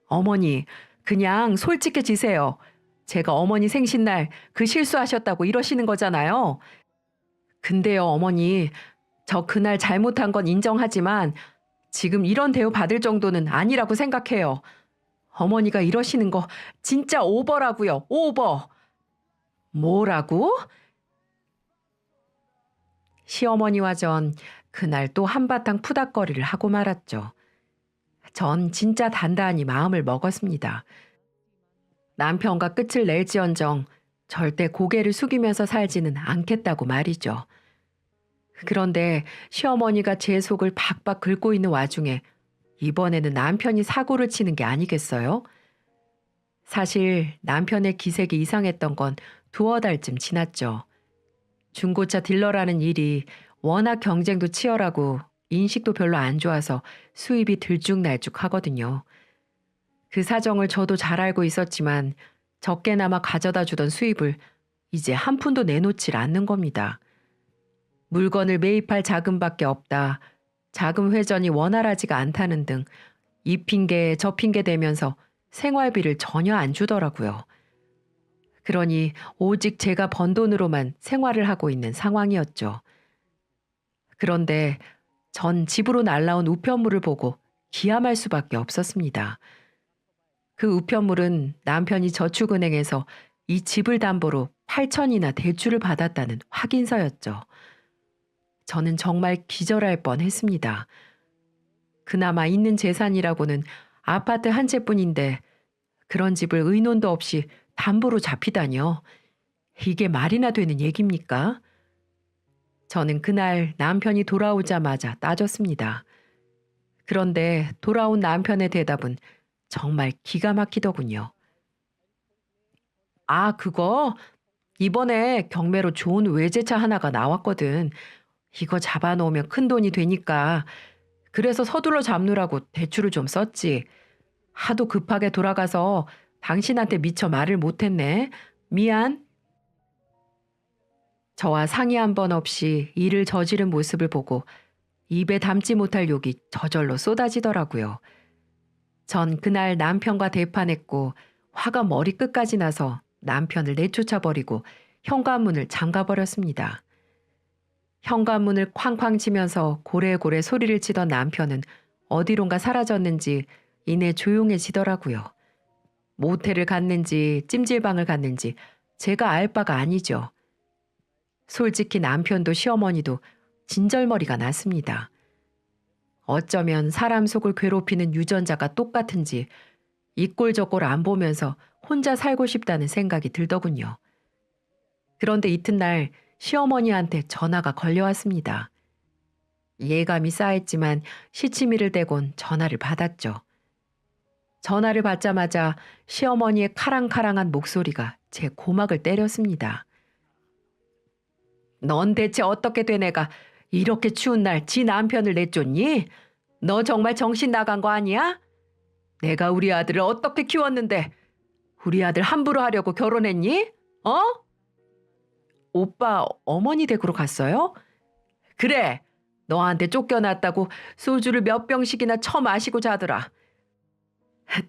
어머니, 그냥 솔직해지세요. 제가 어머니 생신날 그 실수하셨다고 이러시는 거잖아요. 근데요, 어머니, 저 그날 잘못한 건 인정하지만 지금 이런 대우 받을 정도는 아니라고 생각해요. 어머니가 이러시는 거 진짜 오버라고요, 오버. 뭐라고? 시어머니와 전 그날 또 한바탕 푸닥거리를 하고 말았죠. 전 진짜 단단히 마음을 먹었습니다. 남편과 끝을 낼지언정 절대 고개를 숙이면서 살지는 않겠다고 말이죠. 그런데 시어머니가 제 속을 박박 긁고 있는 와중에 이번에는 남편이 사고를 치는 게 아니겠어요? 사실 남편의 기색이 이상했던 건 두어 달쯤 지났죠. 중고차 딜러라는 일이 워낙 경쟁도 치열하고 인식도 별로 안 좋아서 수입이 들쭉날쭉하거든요. 그 사정을 저도 잘 알고 있었지만 적게나마 가져다 주던 수입을 이제 한 푼도 내놓질 않는 겁니다. 물건을 매입할 자금밖에 없다. 자금 회전이 원활하지가 않다는 등 이 핑계 저 핑계 대면서 생활비를 전혀 안 주더라고요. 그러니 오직 제가 번 돈으로만 생활을 하고 있는 상황이었죠. 그런데 전 집으로 날라온 우편물을 보고 기함할 수밖에 없었습니다. 그 우편물은 남편이 저축은행에서 이 집을 담보로 8천이나 대출을 받았다는 확인서였죠. 저는 정말 기절할 뻔했습니다. 그나마 있는 재산이라고는 아파트 한 채뿐인데 그런 집을 의논도 없이 담보로 잡히다니요. 이게 말이나 되는 얘기입니까? 저는 그날 남편이 돌아오자마자 따졌습니다. 그런데 돌아온 남편의 대답은 정말 기가 막히더군요. 아, 그거 이번에 경매로 좋은 외제차 하나가 나왔거든. 이거 잡아놓으면 큰 돈이 되니까. 그래서 서둘러 잡느라고 대출을 좀 썼지. 하도 급하게 돌아가서 당신한테 미처 말을 못했네. 미안. 저와 상의 한 번 없이 일을 저지른 모습을 보고 입에 담지 못할 욕이 저절로 쏟아지더라고요. 전 그날 남편과 대판했고 화가 머리끝까지 나서 남편을 내쫓아버리고 현관문을 잠가버렸습니다. 현관문을 쾅쾅 치면서 고래고래 소리를 치던 남편은 어디론가 사라졌는지 이내 조용해지더라고요. 모텔을 갔는지 찜질방을 갔는지 제가 알 바가 아니죠. 솔직히 남편도 시어머니도 진절머리가 났습니다. 어쩌면 사람 속을 괴롭히는 유전자가 똑같은지 이 꼴 저 꼴 안 보면서 혼자 살고 싶다는 생각이 들더군요. 그런데 이튿날 시어머니한테 전화가 걸려왔습니다. 예감이 쌓였지만 시치미를 대곤 전화를 받았죠. 전화를 받자마자 시어머니의 카랑카랑한 목소리가 제 고막을 때렸습니다. 넌 대체 어떻게 된 애가 이렇게 추운 날 지 남편을 내쫓니? 너 정말 정신 나간 거 아니야? 내가 우리 아들을 어떻게 키웠는데 우리 아들 함부로 하려고 결혼했니? 어? 오빠 어머니 댁으로 갔어요? 그래. 너한테 쫓겨났다고 소주를 몇 병씩이나 처마시고 자더라.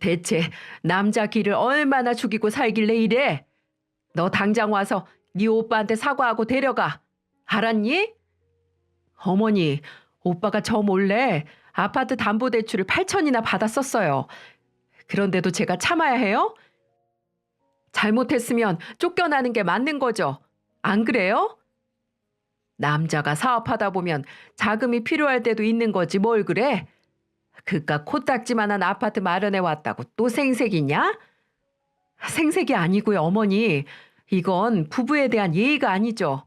대체 남자 기를 얼마나 죽이고 살길래 이래? 너 당장 와서 네 오빠한테 사과하고 데려가. 알았니? 어머니, 오빠가 저 몰래 아파트 담보대출을 8천이나 받았었어요. 그런데도 제가 참아야 해요? 잘못했으면 쫓겨나는 게 맞는 거죠. 안 그래요? 남자가 사업하다 보면 자금이 필요할 때도 있는 거지 뭘 그래? 그깟 코딱지만한 아파트 마련해 왔다고 또 생색이냐? 생색이 아니고요, 어머니. 이건 부부에 대한 예의가 아니죠.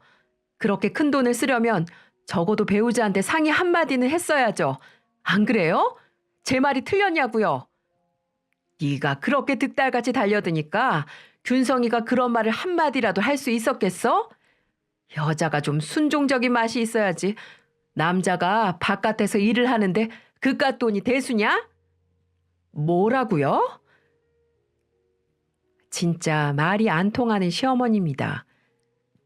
그렇게 큰 돈을 쓰려면 적어도 배우자한테 상의 한마디는 했어야죠. 안 그래요? 제 말이 틀렸냐고요? 네가 그렇게 득달같이 달려드니까 균성이가 그런 말을 한마디라도 할 수 있었겠어? 여자가 좀 순종적인 맛이 있어야지. 남자가 바깥에서 일을 하는데 그깟 돈이 대수냐? 뭐라고요? 진짜 말이 안 통하는 시어머니입니다.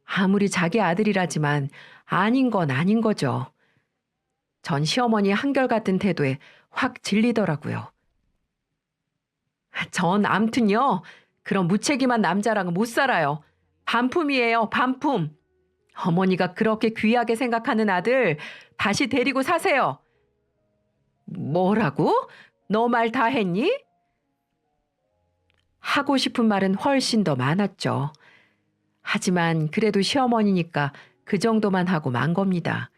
아무리 자기 아들이라지만 아닌 건 아닌 거죠. 전 시어머니의 한결같은 태도에 확 질리더라고요. 전 암튼요. 그런 무책임한 남자랑은 못 살아요. 반품이에요, 반품. 어머니가 그렇게 귀하게 생각하는 아들 다시 데리고 사세요. 뭐라고? 너 말 다 했니? 하고 싶은 말은 훨씬 더 많았죠. 하지만 그래도 시어머니니까 그 정도만 하고 만 겁니다.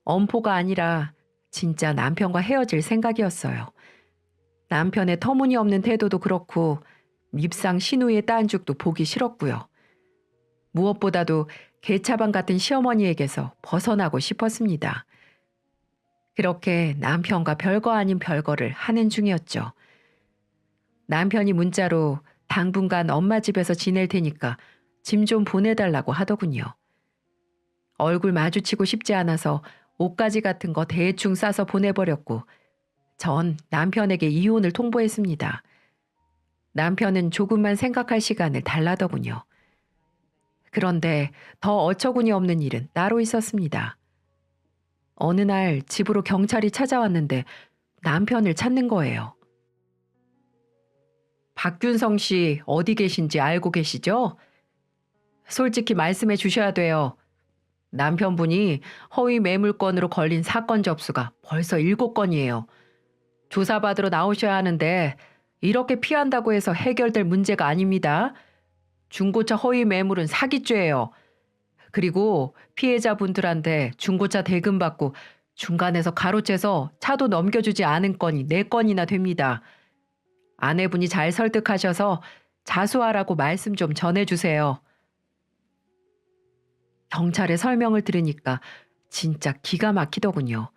엄포가 아니라 진짜 남편과 헤어질 생각이었어요. 남편의 터무니없는 태도도 그렇고 밉상 신우의 딴죽도 보기 싫었고요. 무엇보다도 개차반 같은 시어머니에게서 벗어나고 싶었습니다. 그렇게 남편과 별거 아닌 별거를 하는 중이었죠. 남편이 문자로 당분간 엄마 집에서 지낼 테니까 짐 좀 보내달라고 하더군요. 얼굴 마주치고 싶지 않아서 옷가지 같은 거 대충 싸서 보내버렸고 전 남편에게 이혼을 통보했습니다. 남편은 조금만 생각할 시간을 달라더군요. 그런데 더 어처구니 없는 일은 따로 있었습니다. 어느 날 집으로 경찰이 찾아왔는데 남편을 찾는 거예요. 박균성 씨 어디 계신지 알고 계시죠? 솔직히 말씀해 주셔야 돼요. 남편분이 허위 매물건으로 걸린 사건 접수가 벌써 7건이에요. 조사받으러 나오셔야 하는데 이렇게 피한다고 해서 해결될 문제가 아닙니다. 중고차 허위 매물은 사기죄예요. 그리고 피해자분들한테 중고차 대금 받고 중간에서 가로채서 차도 넘겨주지 않은 건이 4건이나 됩니다. 아내분이 잘 설득하셔서 자수하라고 말씀 좀 전해주세요. 경찰의 설명을 들으니까 진짜 기가 막히더군요.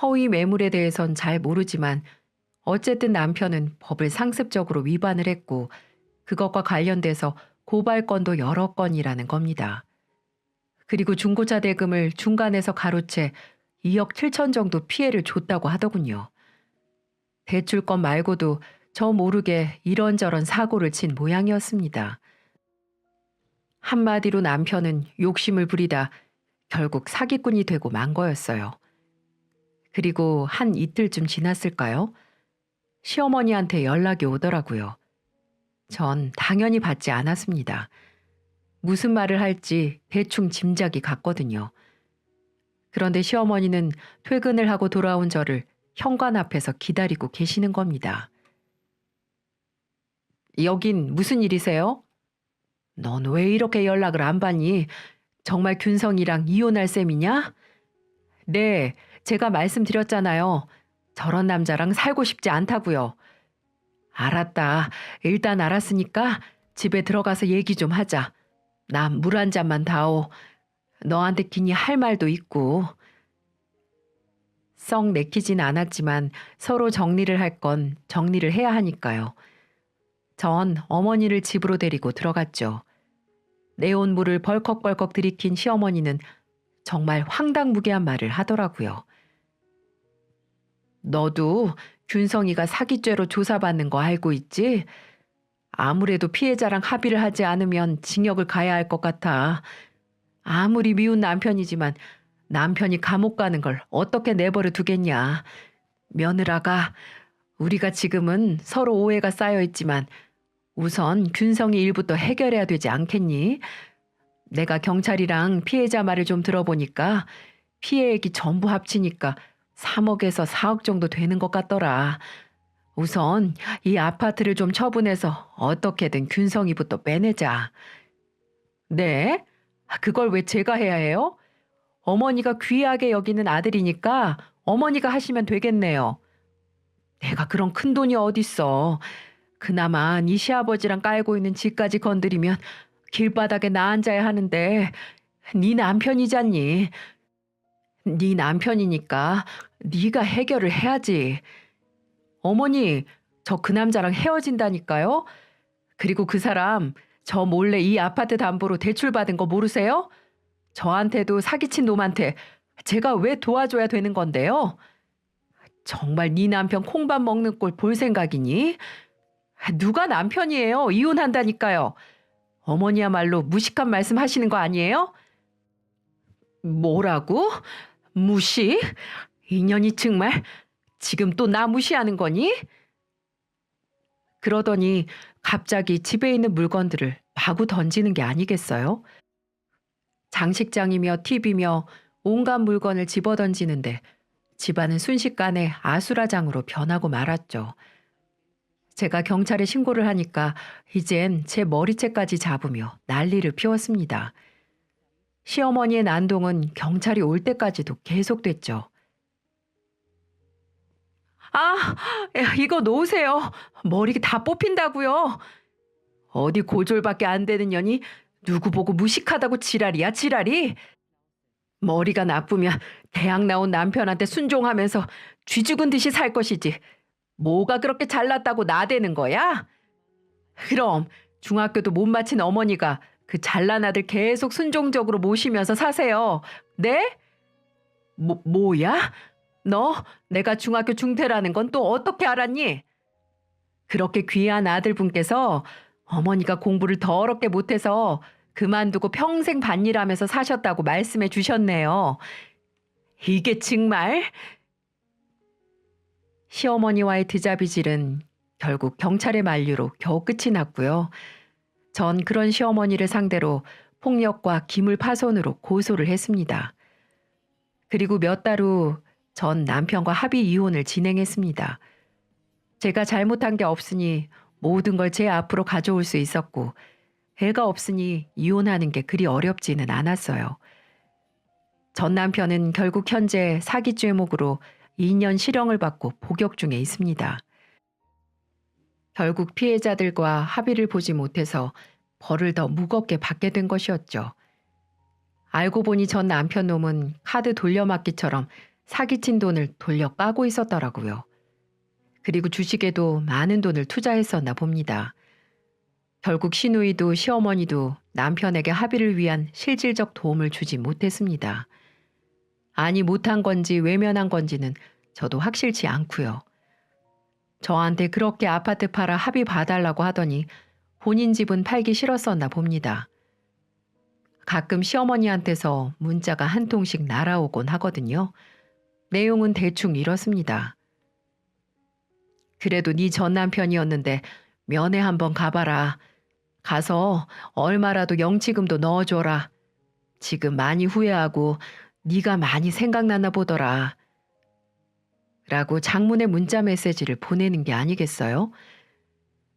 허위 매물에 대해선 잘 모르지만 어쨌든 남편은 법을 상습적으로 위반을 했고 그것과 관련돼서 고발건도 여러 건이라는 겁니다. 그리고 중고차 대금을 중간에서 가로채 2억 7천 정도 피해를 줬다고 하더군요. 대출건 말고도 저 모르게 이런저런 사고를 친 모양이었습니다. 한마디로 남편은 욕심을 부리다 결국 사기꾼이 되고 만 거였어요. 그리고 한 이틀쯤 지났을까요? 시어머니한테 연락이 오더라고요. 전 당연히 받지 않았습니다. 무슨 말을 할지 대충 짐작이 갔거든요. 그런데 시어머니는 퇴근을 하고 돌아온 저를 현관 앞에서 기다리고 계시는 겁니다. 여긴 무슨 일이세요? 넌 왜 이렇게 연락을 안 받니? 정말 균성이랑 이혼할 셈이냐? 네, 제가 말씀드렸잖아요. 저런 남자랑 살고 싶지 않다고요. 알았다. 일단 알았으니까 집에 들어가서 얘기 좀 하자. 난 물 한 잔만 다오. 너한테 기니 할 말도 있고. 썩 내키진 않았지만 서로 정리를 할 건 정리를 해야 하니까요. 전 어머니를 집으로 데리고 들어갔죠. 내온 물을 벌컥벌컥 들이킨 시어머니는 정말 황당무계한 말을 하더라고요. 너도 균성이가 사기죄로 조사받는 거 알고 있지? 아무래도 피해자랑 합의를 하지 않으면 징역을 가야 할 것 같아. 아무리 미운 남편이지만 남편이 감옥 가는 걸 어떻게 내버려 두겠냐. 며느라가 우리가 지금은 서로 오해가 쌓여 있지만 우선 균성이 일부터 해결해야 되지 않겠니? 내가 경찰이랑 피해자 말을 좀 들어보니까 피해액이 전부 합치니까 3억에서 4억 정도 되는 것 같더라. 우선 이 아파트를 좀 처분해서 어떻게든 균성이부터 빼내자. 네? 그걸 왜 제가 해야 해요? 어머니가 귀하게 여기는 아들이니까 어머니가 하시면 되겠네요. 내가 그런 큰 돈이 어딨어. 그나마 네 시아버지랑 깔고 있는 집까지 건드리면 길바닥에 나 앉아야 하는데 네 남편이잖니. 네 남편이니까 네가 해결을 해야지. 어머니, 저 그 남자랑 헤어진다니까요? 그리고 그 사람 저 몰래 이 아파트 담보로 대출받은 거 모르세요? 저한테도 사기친 놈한테 제가 왜 도와줘야 되는 건데요? 정말 네 남편 콩밥 먹는 꼴 볼 생각이니? 누가 남편이에요? 이혼한다니까요. 어머니야말로 무식한 말씀 하시는 거 아니에요? 뭐라고? 무시? 인연이 정말 지금 또 나 무시하는 거니? 그러더니 갑자기 집에 있는 물건들을 마구 던지는 게 아니겠어요? 장식장이며 TV며 온갖 물건을 집어던지는데 집안은 순식간에 아수라장으로 변하고 말았죠. 제가 경찰에 신고를 하니까 이젠 제 머리채까지 잡으며 난리를 피웠습니다. 시어머니의 난동은 경찰이 올 때까지도 계속됐죠. 아, 이거 놓으세요. 머리 다 뽑힌다고요. 어디 고졸밖에 안 되는 년이 누구 보고 무식하다고 지랄이야, 지랄이? 머리가 나쁘면 대학 나온 남편한테 순종하면서 쥐 죽은 듯이 살 것이지. 뭐가 그렇게 잘났다고 나대는 거야? 그럼 중학교도 못 마친 어머니가 그 잘난 아들 계속 순종적으로 모시면서 사세요. 네? 뭐야? 너 내가 중학교 중퇴라는 건 또 어떻게 알았니? 그렇게 귀한 아들분께서 어머니가 공부를 더럽게 못해서 그만두고 평생 밭일하면서 사셨다고 말씀해 주셨네요. 이게 정말? 시어머니와의 드자비질은 결국 경찰의 만류로 겨우 끝이 났고요. 전 그런 시어머니를 상대로 폭력과 기물 파손으로 고소를 했습니다. 그리고 몇 달 후 전 남편과 합의 이혼을 진행했습니다. 제가 잘못한 게 없으니 모든 걸 제 앞으로 가져올 수 있었고, 애가 없으니 이혼하는 게 그리 어렵지는 않았어요. 전 남편은 결국 현재 사기 죄목으로 2년 실형을 받고 복역 중에 있습니다. 결국 피해자들과 합의를 보지 못해서 벌을 더 무겁게 받게 된 것이었죠. 알고 보니 전 남편 놈은 카드 돌려막기처럼 사기친 돈을 돌려 까고 있었더라고요. 그리고 주식에도 많은 돈을 투자했었나 봅니다. 결국 시누이도 시어머니도 남편에게 합의를 위한 실질적 도움을 주지 못했습니다. 아니 못한 건지 외면한 건지는 저도 확실치 않고요. 저한테 그렇게 아파트 팔아 합의 봐달라고 하더니 본인 집은 팔기 싫었었나 봅니다. 가끔 시어머니한테서 문자가 한 통씩 날아오곤 하거든요. 내용은 대충 이렇습니다. 그래도 네 전 남편이었는데 면회 한번 가봐라. 가서 얼마라도 영치금도 넣어줘라. 지금 많이 후회하고 네가 많이 생각나나 보더라. 라고 장문의 문자 메시지를 보내는 게 아니겠어요?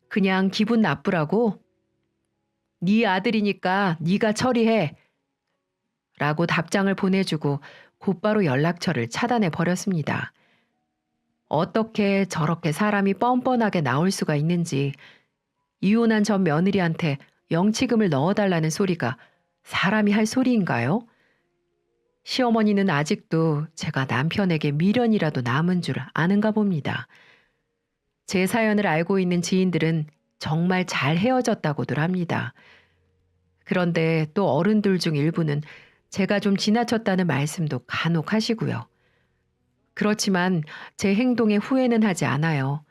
그냥 기분 나쁘라고? 네 아들이니까 네가 처리해. 라고 답장을 보내주고 곧바로 연락처를 차단해 버렸습니다. 어떻게 저렇게 사람이 뻔뻔하게 나올 수가 있는지, 이혼한 전 며느리한테 영치금을 넣어달라는 소리가 사람이 할 소리인가요? 시어머니는 아직도 제가 남편에게 미련이라도 남은 줄 아는가 봅니다. 제 사연을 알고 있는 지인들은 정말 잘 헤어졌다고들 합니다. 그런데 또 어른들 중 일부는 제가 좀 지나쳤다는 말씀도 간혹 하시고요. 그렇지만 제 행동에 후회는 하지 않아요.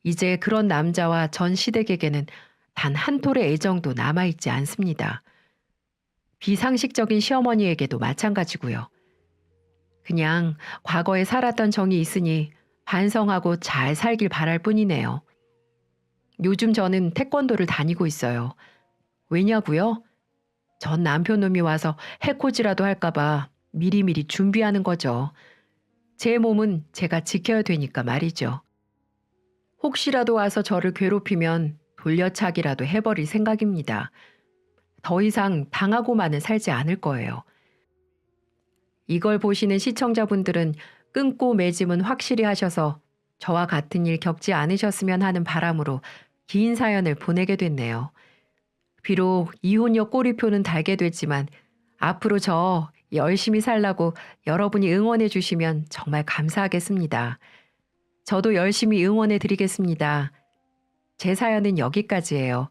이제 그런 남자와 전 시댁에게는 단 한 톨의 애정도 남아있지 않습니다. 비상식적인 시어머니에게도 마찬가지고요. 그냥 과거에 살았던 정이 있으니 반성하고 잘 살길 바랄 뿐이네요. 요즘 저는 태권도를 다니고 있어요. 왜냐고요? 전 남편 놈이 와서 해코지라도 할까봐 미리미리 준비하는 거죠. 제 몸은 제가 지켜야 되니까 말이죠. 혹시라도 와서 저를 괴롭히면 돌려차기라도 해버릴 생각입니다. 더 이상 당하고만은 살지 않을 거예요. 이걸 보시는 시청자분들은 끊고 매짐은 확실히 하셔서 저와 같은 일 겪지 않으셨으면 하는 바람으로 긴 사연을 보내게 됐네요. 비록 이혼녀 꼬리표는 달게 됐지만 앞으로 저 열심히 살라고 여러분이 응원해 주시면 정말 감사하겠습니다. 저도 열심히 응원해 드리겠습니다. 제 사연은 여기까지예요.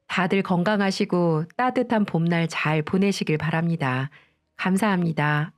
다들 건강하시고 따뜻한 봄날 잘 보내시길 바랍니다. 감사합니다.